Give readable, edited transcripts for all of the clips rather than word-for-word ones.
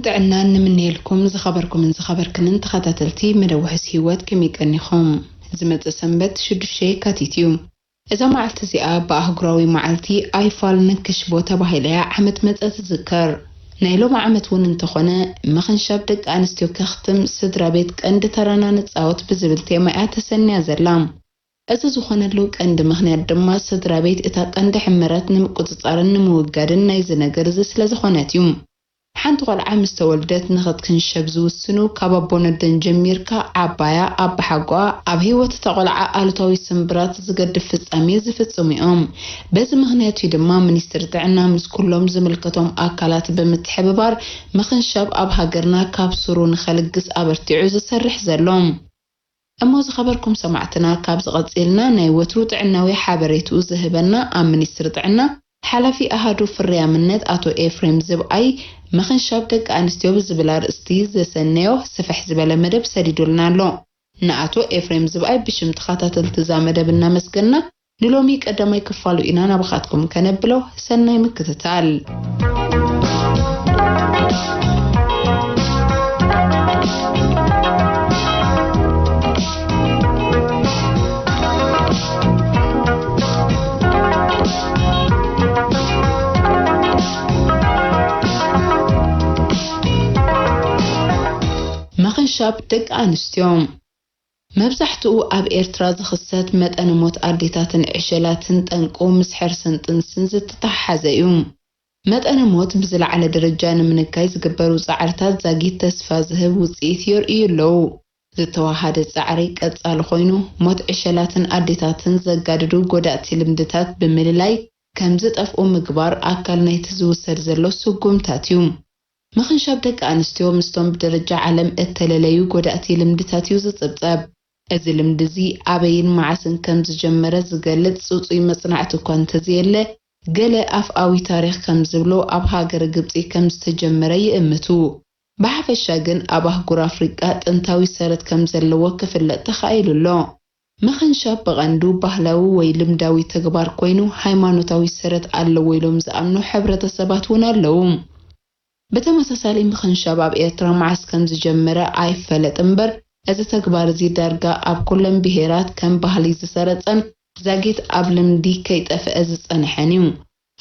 ጥዕና ንምንሄልኩም ዝኸበርኩም ዝኸበርክንን ተኸታተልቲ መደወሕስ ህይወት ከመይቀኒኹም ዝመጽእ ሰንበት 6 የካቲት እዩ እዛ መዓልቲ እዚኣ በአህጉራዊ መዓልቲ አይፋል ንክሽቦ ተባሂላ ዓመት መጽእ ትዝከር ናይ ሎማ ዓመት እውን እንተኾነ መኸንሻብ ደቂ ኣንስትዮ ከኽትም ስድራ ቤት ቀንዲ ተራና ንጻወት ብዝብል ቴማኣ ተሰንያ ዘላ እዚ ዝኾነሉ ቀንዲ ምኽንያት ድማ ስድራ ቤት እታ ቀንዲ ሕመረት ንምቁጽጻርን ንምውጋድን ናይ ዝነገር ስለ ዝኾነት እዩ ሓንቲ ቆልዓ ምስ ተወልደት ንኽትክንሸብ ዝውስኑ ካብ ኣቦነደን ጀሚርካ ዓባያ ኣብ ሓጓ ኣብ ህይወት ተቆልዓ ኣሉታዊ ስምብራት ዝገድፍ ፍጻሜ ዝፍጽሙ እዮም በዚ ምኽንያት ድማ ሚኒስትር ጥዕና ምስ ኩሎም ዝምልከቶም ኣካላት ብምትሕብባር መኸንሻብ ኣብ ሃገርና ካብ ስሩ ንኸልግስ ኣበርቲዑ ዝሰርሕ ዘሎም እሞ ዝኸበርኩም ሰማዕትና ካብ ዝቐጽልና ናይ ወትሩ ጥዕናዊ ሓበሬቱ ዝህበና ኣብ ሚኒስትር ጥዕና ሓላፊ ኣሃዱ ፍርያምነት ኣቶ ኤፍሬም ዝብኣይ መኸንሻብ ደቂ ኣንስትዮ ብዝብል ኣርእስቲ ዘሰነዮ ስፍሕ ዝበለ መደብ ሰዲዱልና ኣሎ ንኣቶ ኤፍሬም ዝብኣይ ብሽም ተኸታተልቲ ዛ መደብ እናመስገና ንሎሚ ቀዳማይ ክፋሉ ኢና ናብኻትኩም ከነብሎ ሰናይ ምክትታል መኸንሻብ ደቂ ኣንስትዮ መብዛሕትኡ ኣብ ኤርትራ ዝኽሰት መጠን ሞት ኣዴታትን ዕሸላትን ጠንቁ ምስ ሕርስን ጥንስን ዝተተሓሓዘ እዩ መጠን ሞት ብዝለዓለ ደረጃ ንምንካይ ዝግበሩ ጻዕርታት ዛጊት ተስፋ ዝህብ ውጽኢት የርእዩ ኣለዉ ዝተዋሃደ ጻዕሪ ቀጻሊ ኮይኑ ሞት ዕሸላትን ኣዴታትን ዘጋድዱ ጎዳእቲ ልምድታት ብምልላይ ከም ዝጠፍኡ ምግባር ኣካል ናይቲ ዝውሰድ ዘሎ ስጉምታት እዩ መኸንሻብ ደቂ ኣንስትዮ ምስቶም ብደረጃ ዓለም እተለለዩ ጎዳእቲ ልምድታት እዩ ዝጽብጸብ እዚ ልምዲ እዚ ኣበይን መዓስን ከም ዝጀመረ ዝገልጽ ጽጹይ መጽናዕቲ እኳ እንተዘየለ ገለ ኣፍኣዊ ታሪኽ ከም ዝብሎ ኣብ ሃገር ግብጺ ከም ዝተጀመረ ይእምቱ ብሓፈሻ ግን ኣብ ኣህጉር ኣፍሪቃ ጥንታዊ ሰረት ከም ዘለዎ ክፍለጥ ተኻኢሉ ኣሎ መኸንሻብ ብቐንዱ ባህላዊ ወይ ልምዳዊ ተግባር ኮይኑ ሃይማኖታዊ ሰረት ኣለዎ ኢሎም ዝኣምኑ ሕብረተሰባት እውን ኣለዉ በተመሳሳሊ መኸንሻብ ኣብ ኤርትራ መዓስ ከም ዝጀመረ ኣይፈለጥ እምበር እዚ ተግባር እዚ ዳርጋ ኣብ ኩሎም ብሄራት ከም ባህሊ ዝሰረጸን ዛጊት ኣብ ልምዲ ከይጠፍአ ዝጸንሐን እዩ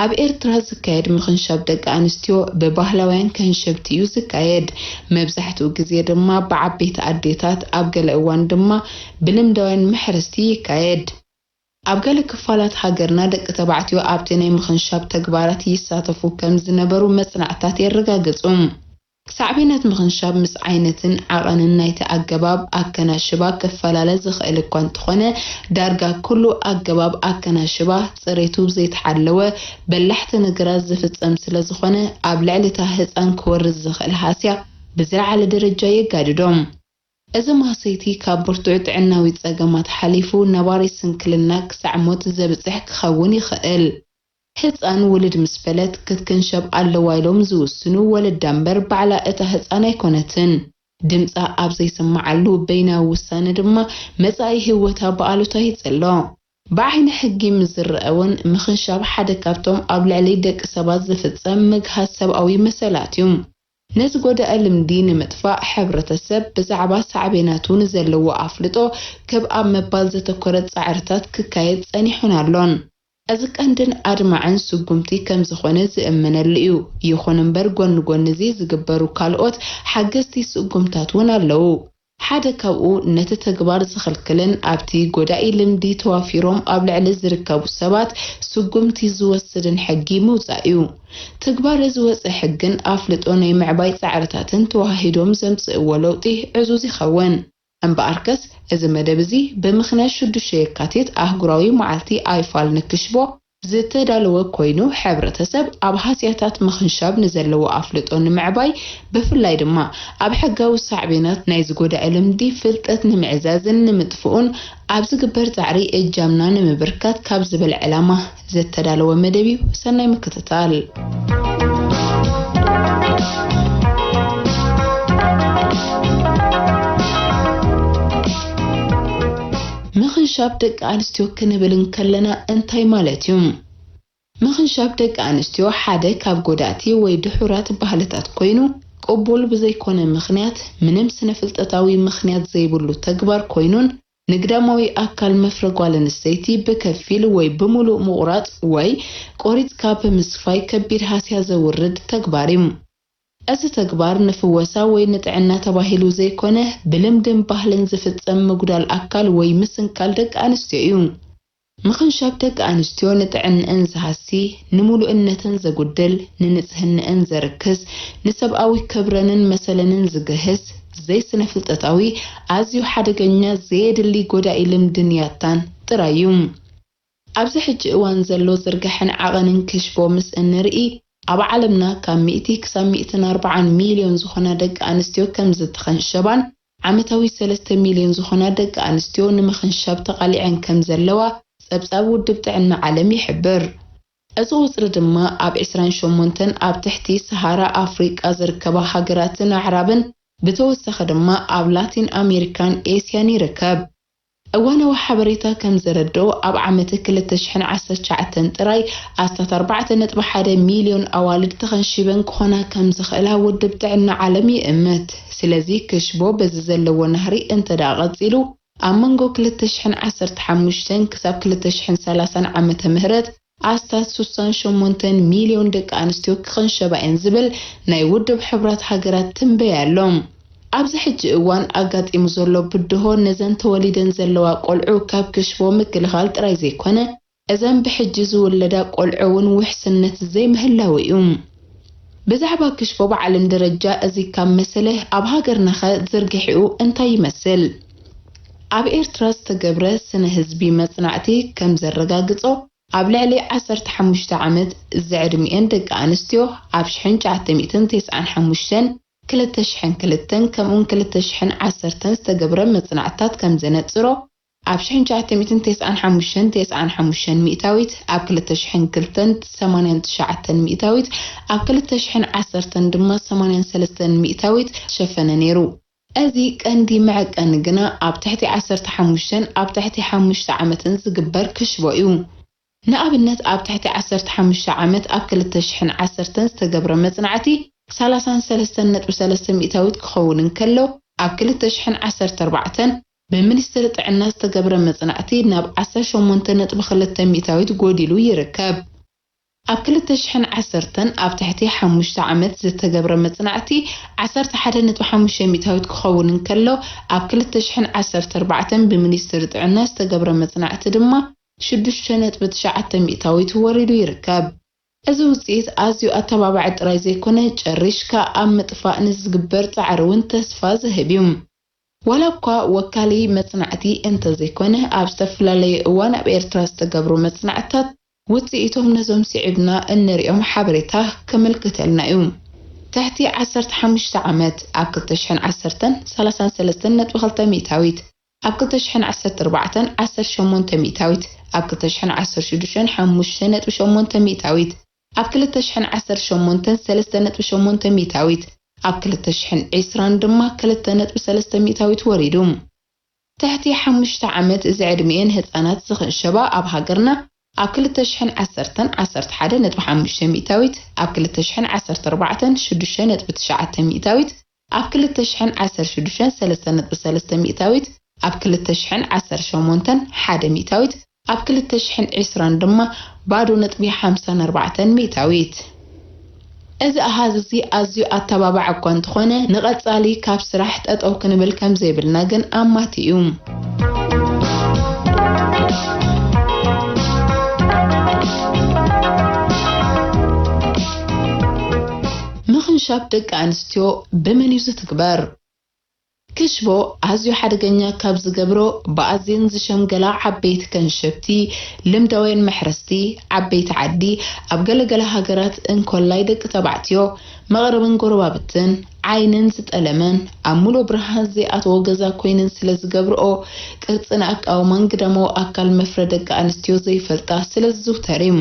ኣብ ኤርትራ ዝካየድ መኸንሻብ ደቂ ኣንስትዮ ብባህላውያን ከንሸብቲ እዩ ዝካየድ መብዛሕትኡ ግዜ ድማ ብዓበይቲ ኣዴታት ኣብ ገለ እዋን ድማ ብልምዳውያን መሕረስቲ ይካየድ ኣብ ገለ ክፋላት ሃገርና ደቂ ተባዕትዮ ኣብቲ ናይ መኸንሻብ ተግባራት ይሳተፉ ከም ዝነበሩ መጽናዕታት የረጋግጹ ሳዕቤናት መኸንሻብ ምስ ዓይነትን ዓቐንን ናይቲ ኣገባብ ኣከናሽባ ክፈላለ ዝኽእል እኳ እንተኾነ ዳርጋ ኩሉ ኣገባብ ኣከናሽባ ጽሬቱ ዘይተሓለወ በላሕቲ ነገራት ዝፍጸም ስለ ዝኾነ ኣብ ልዕሊታ ህፃን ክወርድ ዝኽእል ሃስያ ብዝለዓለ ደረጃ የጋድዶም እዚ ማሰይቲ ካብ ብርቱዕ ጥዕናዊ ጸገማት ሓሊፉ ነባሪ ስንክልና ክሳዕ ሞት ዘብጽሕ ክኸውን ይኽእል ህፃን ውልድ ምስ ፈለት ክትክንሸብ ኣለዋ ኢሎም ዝውስኑ ወለዳ እምበር ባዕላ እታ ህፃን ኣይኮነትን ድምፃ ኣብ ዘይሰማዓሉ በይናዊ ውሳነ ድማ መጻኢ ህይወታ ብኣሉታ ይጸሎ ብዓይኒ ሕጊ ምዝርአውን መኸንሻብ ሓደ ካብቶም ኣብ ልዕሊ ደቂ ሰባት ዝፍጸም ምግሃዝ ሰብኣዊ መሰላት እዩ ነዚ ጎዳእ ልምዲ ንምጥፋእ ሕብረተሰብ ብዛዕባ ሳዕቤናቱ ንዘለዎ ኣፍልጦ ከብ ኣብ መባል ዘተኮረ ጻዕርታት ክካየድ ጸኒሑን ኣሎን እዚ ቀንድን ኣድማዕን ስጉምቲ ከም ዝኾነ ዝእመነሉ እዩ ይኹን እምበር ጎኒ ጎኒ እዚ ዝግበሩ ካልኦት ሓገዝቲ ስጉምታት እውን ኣለዉ ሓደ ካብኡ ነቲ ተግባር ዝኽልክልን ኣብቲ ጎዳኢ ልምዲ ተዋፊሮም ኣብ ልዕሊ ዝርከቡ ሰባት ስጉምቲ ዝወስድን ሕጊ ምውፃእ እዩ ተግባር ዝወፅእ ሕግን ኣፍልጦ ናይ ምዕባይ ጻዕርታትን ተዋሂዶም ዘምጽእዎ ለውጢ ዕዙዝ ይኸውን እምበኣርከስ እዚ መደብ እዚ ብምኽንያት 6 የካቲት ኣህጉራዊ መዓልቲ ኣይፋል ንክሽቦ ዝተዳለወ ኮይኑ ሕብረተሰብ ኣብ ሃስያታት መኸንሻብ ንዘለዎ ኣፍልጦ ንምዕባይ ብፍላይ ድማ ኣብ ሕጋዊ ሳዕቤናት ናይ ዝጎዳእ ልምዲ ፍልጠት ንምዕዛዝን ንምጥፍኡን ኣብ ዝግበር ጻዕሪ እጃምና ንምብርካት ካብ ዝብል ዕላማ ዝተዳለወ መደብ እዩ ሰናይ ምክትታል መኸንሻብ ደቂ ኣንስትዮ ክንብል ከለና እንታይ ማለት እዩ መኸንሻብ ደቂ ኣንስትዮ ሓደ ካብ ጎዳእቲ ወይ ድሑራት ባህልታት ኮይኑ ቅቡል ብዘይኮነ ምኽንያት ምንም ስነ ፍልጠታዊ ምኽንያት ዘይብሉ ተግባር ኮይኑን ንግዳማዊ አካል መፍረይ ጓል ኣንስተይቲ ብከፊል ወይ ብምሉእ ምቑራጽ ወይ ቆሪጽካ ብምስፋይ ከቢድ ሃስያ ዘውርድ ተግባር እዩ። እዚ ተግባር ንፍወሳ ወይ ንጥዕና ተባሂሉ ዘይኮነ ብልምድን ባህልን ዝፍጸም ምጉዳል አካል ወይ ምስንካል ደቂ ኣንስትዮ እዩ። ምኽንሻብ ደቂ ኣንስትዮ ንጥዕንአን ዝሃሲ ንምሉእነትን ዘጉድል ንንጽህንአን ዘርክስ ንሰብኣዊ ክብረንን መሰለንን ዝገህስ ዘይስነ ፍልጠታዊ ኣዝዩ ሓደገኛ ዘየድሊ ጎዳኢ ልምድንያታን ጥራይ እዩ። ኣብዚ ሕጂ እዋን ዘሎ ዝርግሕን ዓቐንን ክሽፎ ምስ እንርኢ ኣብ ዓለምና ካብ 100 ክሳብ 140 ሚልዮን ዝኾና ደቂ ኣንስትዮ ከም ዝተኸንሸባን ዓመታዊ 3 ሚልዮን ዝኾና ደቂ ኣንስትዮ ንምኽንሻብ ተቓሊዐን ከም ዘለዋ ጸብጻብ ውድብ ጥዕና ዓለም ይሕብር። እዚ ቁጽሪ ድማ ኣብ 28 ኣብ ትሕቲ ሰሃራ ኣፍሪቃ ዝርከባ ሃገራትን ኣዕራብን ብተወሳኺ ድማ ኣብ ላቲን ኣሜሪካን ኤስያን ይርከብ። እዋናዊ ሓበሬታ ከም ዘረድኦ ኣብ ዓመት 2019 ጥራይ ኣስታት 4.1 ሚልዮን ኣዋልድ ተኸንሺበን ክኾና ከም ዝኽእላ ውድብ ጥዕና ዓለም ይእምት። ስለዚ ክሽቦ በዚ ዘለዎ ናህሪ እንተደኣ ቐጺሉ ኣብ መንጎ 2015 ክሳብ 2030 ዓመተ ምህረት ኣስታት 68 ሚልዮን ደቂ ኣንስትዮ ክኸንሸባ እየን ዝብል ናይ ውድብ ሕብራት ሃገራት ትንበያ ኣሎም። ኣብዚ ሕጂ እዋን ኣጋጢሙ ዘሎ ብድሆ ነዘን ተወሊደን ዘለዋ ቆልዑ ካብ ክሽፎ ምክልኻል ጥራይ ዘይኮነ እዘን ብሕጂ ዝውለዳ ቆልዑ እውን ውሕስነት ዘይምህላው እዩ። ብዛዕባ ክሽፎ ብዓለም ደረጃ እዚ ካብ መሰለ ኣብ ሃገርና ኸ ዝርግሕኡ እንታይ ይመስል? ኣብ ኤርትራ ዝተገብረ ስነ ህዝቢ መጽናዕቲ ከም ዘረጋግጾ ኣብ ልዕሊ 15 ዓመት ዝዕድሚአን ደቂ ኣንስትዮ ኣብ 1995 2002 ከምኡን 2010 ዝተገብረ መጽናዕትታት ከም ዘነጽሮ ኣብ 1995 ሚእታዊት ኣብ 2002 89 ሚእታዊት ኣብ 2010 ድማ 83 ሚእታዊት ሸፈነ ነይሩ። እዚ ቀንዲ መዐቀኒ ግና ኣብ ትሕቲ 15 ኣብ ትሕቲ 5 ዓመትን ዝግበር ክሽቦ እዩ። ንኣብነት ኣብ ትሕቲ 15 ዓመት ኣብ 2010 ዝተገብረ መጽናዕቲ 33.3 ሚእታዊት ክኸውን እንከሎ ኣብ 2014 ብሚኒስትሪ ጥዕና ዝተገብረ መጽናዕቲ ናብ 18.2 ሚእታዊት ጎዲሉ ይርከብ። ኣብ 2010 ኣብ ትሕቲ 5 ዓመት ዝተገብረ መጽናዕቲ 11.5 ሚእታዊት ክኸውን እንከሎ ኣብ 2014 ብሚኒስትሪ ጥዕና ዝተገብረ መጽናዕቲ ድማ 6.9 ሚእታዊት ወሪዱ ይርከብ። እዚ ውጽኢት ኣዝዩ ኣተባባዕ ጥራይ ዘይኮነ ጨሪሽካ ኣብ ምጥፋእ ንዝግበር ጻዕሪ እውን ተስፋ ዝህብ እዩ። ዋላ እኳ ወካሊ መጽናዕቲ እንተዘይኮነ ኣብ ዝተፈላለየ እዋን ኣብ ኤርትራ ዝተገብሩ መጽናዕትታት ውጽኢቶም ነዞም ስዒብና እንሪኦም ሓበሬታ ከመልክተልና እዩ። ትሕቲ 15 ዓመት ኣብ 2010 33.2 ሚእታዊት ኣብ 2014 18 ሚእታዊት ኣብ 2016 5.8 ሚእታዊት ኣብ 2018 3.8 ሚእታዊት ኣብ 2020 ድማ 2.3 ሚእታዊት ወሪዱ። ትሕቲ 5 ዓመት ዝዕድሚአን ህፃናት ዝኽንሸባ ኣብ ሃገርና ኣብ 2010 11.5 ሚእታዊት ኣብ 2014 6.9 ሚእታዊት ኣብ 2016 3.3 ሚእታዊት ኣብ 2018 1 ሚእታዊት ኣብ 2020 ድማ ባዶ ነጥቢ 54 ሚእታዊት። እዚ ኣሃዝ እዚ ኣዝዩ ኣተባባዕ እኳ እንተኾነ ንቐጻሊ ካብ ስራሕ ጠጠው ክንብል ከም ዘይብልና ግን ኣማት እዩ። ምኽንሻብ ደቂ ኣንስትዮ ብመን እዩ ዝትግበር? ክሽቦ ኣዝዩ ሓደገኛ ካብ ዝገብሮ ብኣዝየን ዝሸምገላ ዓበይቲ ከንሸብቲ ልምዳውያን መሕረስቲ ዓበይቲ ዓዲ ኣብ ገለገለ ሃገራት እንኮላይ ደቂ ተባዕትዮ መቕረብን ጎረባብትን ዓይንን ዝጠለመን ኣብ ሙሉእ ብርሃን ዘይኣተዎ ገዛ ኮይነን ስለ ዝገብርኦ ቅርጽን ኣቃውማን ግዳማዊ ኣካል መፍረ ደቂ ኣንስትዮ ዘይፈልጣ ስለ ዝዝውተር እዩ።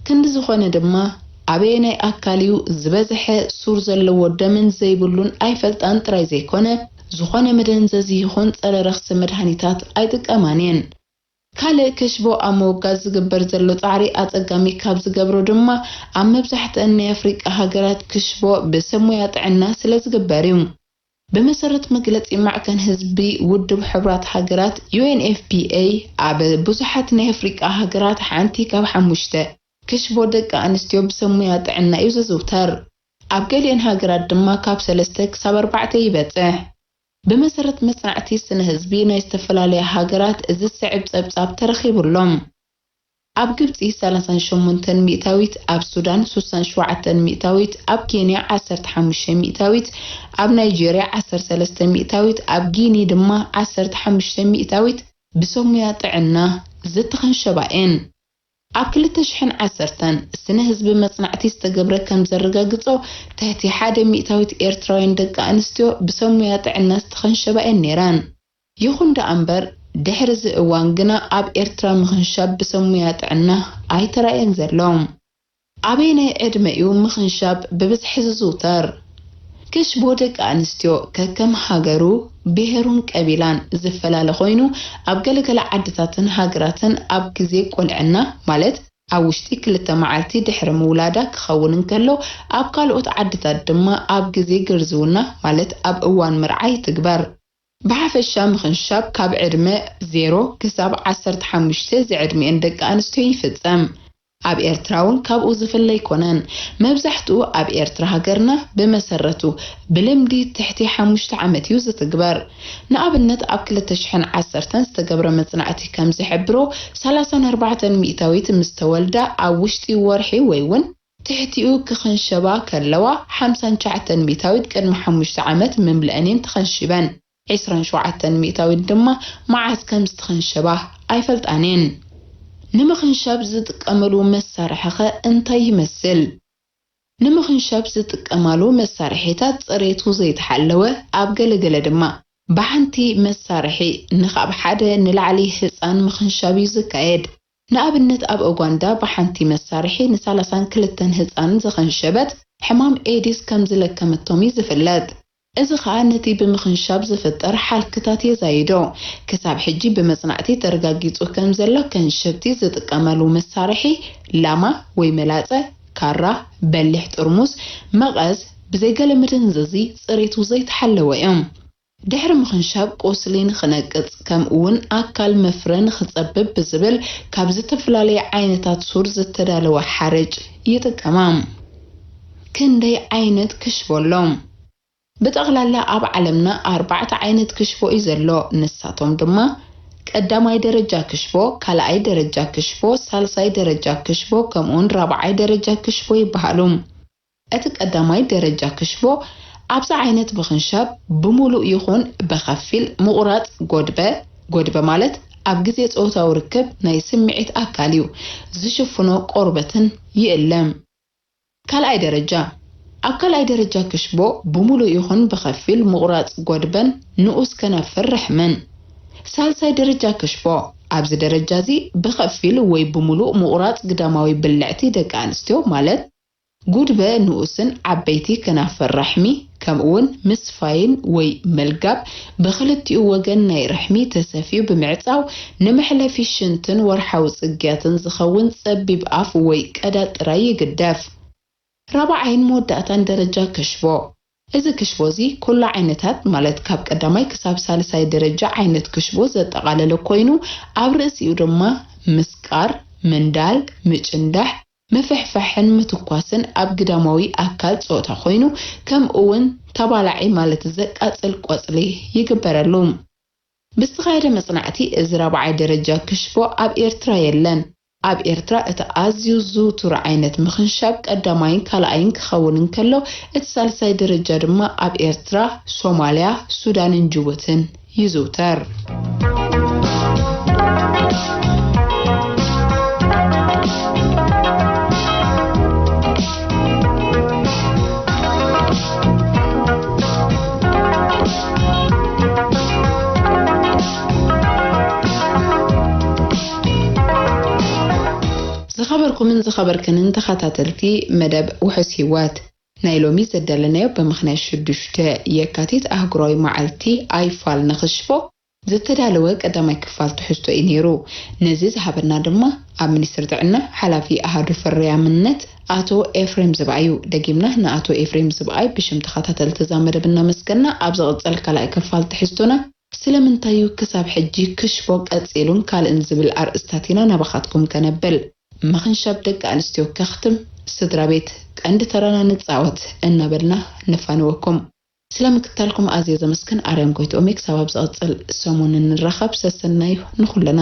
ክንዲ ዝኾነ ድማ ኣበየናይ ኣካል እዩ ዝበዝሐ ሱር ዘለዎ ደምን ዘይብሉን ኣይፈልጣን ጥራይ ዘይኮነ ዝኾነ መደንዘዚ ይኹን ጸረ ረኽሲ መድሃኒታት ኣይጥቀማን እየን። ካልእ ክሽቦ ኣብ ምውጋዝ ዝግበር ዘሎ ጻዕሪ ኣጸጋሚ ካብ ዝገብሮ ድማ ኣብ መብዛሕትአን ናይ ኣፍሪቃ ሃገራት ክሽቦ ብሰሙያ ጥዕና ስለ ዝግበር እዩ። بمسرت مجلس معكن حزبي ودب حبرات هاجرات UNFPA ኣብ ብዙሓት ናይ ኣፍሪቃ ሃገራት ሓንቲ ካብ ሓሙሽተ ክሽቦ ደቂ ኣንስትዮ ብሰሙያ ጥዕና እዩ ዝዝውተር ኣብ ገሊአን ሃገራት ድማ ካብ 3 ክሳብ 4 ይበጽሕ بمسرت መጽናዕቲ ስነ ህዝቢ ናይ ዝተፈላለዩ ሃገራት እዚ ስዕብ ጸብጻብ ተረኺቡሎም ኣብ ግብጺ 38 ሚእታዊት ኣብ ሱዳን 67 ሚእታዊት ኣብ ኬንያ 15 ሚእታዊት ኣብ ናይጄርያ 13 ሚእታዊት ኣብ ጊኒ ድማ 15 ሚእታዊት ብሰሙያ ጥዕና ዝተኸንሸባኤን ኣብ 2010 ስነ ህዝቢ መጽናዕቲ ዝተገብረ ከም ዘረጋግጾ ትሕቲ 1 ሚእታዊት ኤርትራውያን ደቂ ኣንስትዮ ብሰሙያ ጥዕና ዝተኸንሸባኤን ነይረን ይኹን ደኣምበር ድሕሪ እዚ እዋን ግና ኣብ ኤርትራ ምኽንሻብ ብሰሙያ ጥዕና ኣይተራእየን ዘሎ ኣበይ ናይ ዕድመ እዩ ምኽንሻብ ብብዝሒ ዝዝውተር ክሽቦ ደቂ ኣንስትዮ ከከም ሃገሩ ብሄሩን ቀቢላን ዝፈላለ ኮይኑ ኣብ ገለገለ ዓድታትን ሃገራትን ኣብ ግዜ ቆልዕና ማለት ኣብ ውሽጢ 2 መዓልቲ ድሕሪ ምውላዳ ክኸውን እንከሎ ኣብ ካልኦት ዓድታት ድማ ኣብ ግዜ ግርዝውና ማለት ኣብ እዋን ምርዓይ ትግበር ብሓፈሻ ምኽንሻብ ካብ ዕድመ 0 ክሳብ 15 ዝዕድሚአን ደቂ ኣንስትዮ ይፍጸም ኣብ ኤርትራውን ካብኡ ዝፍለ ይኮነን መብዛሕትኡ ኣብ ኤርትራ ሃገርና ብመሰረቱ ብልምዲ ትሕቲ 5 ዓመት እዩ ዝትግበር ንኣብነት ኣብ 2010 ዝተገብረ መጽናዕቲ ከም ዝሕብሮ 34 ሚእታዊት ምስ ተወልዳ ኣብ ውሽጢ ወርሒ ወይ እውን ትሕቲኡ ክኽንሸባ ከለዋ 59 ሚእታዊት ቅድሚ 5 ዓመት ምምልአኔን ተኸንሽበን 27 ሚእታዊት ድማ መዓዝ ከም ዝተኸንሸባ ኣይፈልጣኔን ንምኽንሻብ ዝጥቀመሉ መሳርሒ እንታይ ይመስል ንምኽንሻብ ዝጥቀማሉ መሳርሒታት ጽሬቱ ዘይተሓለወ ኣብ ገለገለ ድማ ብሓንቲ መሳርሒ ንኻብ ሓደ ንላዕሊ ህፃን ምኽንሻብ ዝካየድ ንኣብነት ኣብ ኡጋንዳ ብሓንቲ መሳርሒ ን32 ህፃን ዝኸንሸበት ሕማም ኤዲስ ከም ዝለከመቶም ዝፍለጥ እዚ ኸኣ ነቲ ብምኽንሻብ ዝፍጠር ሓልክታት የዛይዶ ክሳብ ሕጂ ብመጽናዕቲ ተረጋጊጹ ከም ዘሎ ከንሸብቲ ዝጥቀመሉ መሳርሒ ላማ ወይ መላጸ ካራ በሊሕ ጥርሙስ መቐዝ ብዘይገለ ምድንዘዚ ጽሬቱ ዘይተሓለወ እዮም ድሕሪ ምኽንሻብ ቆስሊን ክነቅጽ ከም እውን ኣካል መፍረን ክጸብብ ብዝብል ካብ ዝተፈላለዩ ዓይነታት ሱር ዝተዳለወ ሓረጭ ይጥቀማ ክንደይ ዓይነት ክሽቦሎም بتغلال أب علمنا 4 عينت كشفو إزلو نساتهم دما قداماي درجة كشفو كالاي درجة كشفو سالساي درجة كشفو كمون رابعاي درجة كشفو يبهالوم أتك قداماي درجة كشفو أبزا عينت بخنشاب بمولو يخون بخفيل مغرات قدبة مالت أبجزيت أوتا وركب ناي سمعيت أكاليو زشفنو قربتن يقلم كالاي درجة أكل درجة كشبو بمولو يخون بخفيل مغرات قدبن نؤس كنفر رحمن سالساي درجة كشبو أبز درجة زي بخفيل وي بمولو مغرات قداماوي بلعتي دكانستيو مالت قدبة نؤسن عبيتي كنفر رحمي كمون مسفاين وي ملقب بخلتي وغن ناي رحمي تسافيو بمعتاو نمحلة في الشنتن ورحاوز اقياتن زخون تسبب أف وي كادات راي قداف رابعين موداتان درجة كشفو إذا كشفو زي كل عينتات مالت كاب قداماي كساب سالساي درجة عينت كشفو زتقاللو كوينو أب رأسيو دما مسكار مندال مجندح مفحفحن متقواسن أب قداماوي أكال صوتا خوينو كم أون تبالعي مالت زكاتل قوصلي يقبرلوم بستغير مصنعتي إذ رابعي درجة كشفو أب إرترا يلن أب إرترا أزيو زوتور عينت مخنشاب قداماين كالاين كخونن كلو اتسالساي درجة دما أب إرترا صوماليا سودان جوبتن يزوتر زخبركم من زخبركن انت خاتاتلتي مدب وحسيوات نايلومي زدلنايو بمخنا شدشتا يكاتيت أهقروي معالتي أيفال نخشفو ዝተዳለወ ቀዳማይ ክፋል ትሕዝቶ እዩ ነይሩ ነዚ ዝሃበና ድማ ኣብ ሚኒስትሪ ጥዕና ሓላፊ ኣሃዱ ፍርያምነት ኣቶ ኤፍሬም ዝብኣዩ ደጊምና ንኣቶ ኤፍሬም ዝብኣይ ብሽም ተኸታተል ተዛመደብና መስገና ኣብ ዝቕፅል ካልኣይ ክፋል ትሕዝቶና ስለምንታይ ክሳብ ሕጂ ክሽፎ ቀፂሉን ካልእን ዝብል ኣርእስታት ኢና ናባኻትኩም ከነብል መኽንሻብ ደቂ ኣንስትዮ ከኽትም ስድራ ቤት ቀንዲ ተራና ንፃወት እናበልና ነፋንወኩም ስለምክታልኩም ኣዝየ ዘመስግን ኣርያም ጎይትኦም ክሳብ ኣብ ዝቕፅል ሰሙን እንራኸብ ሰሰናይ ንኹለና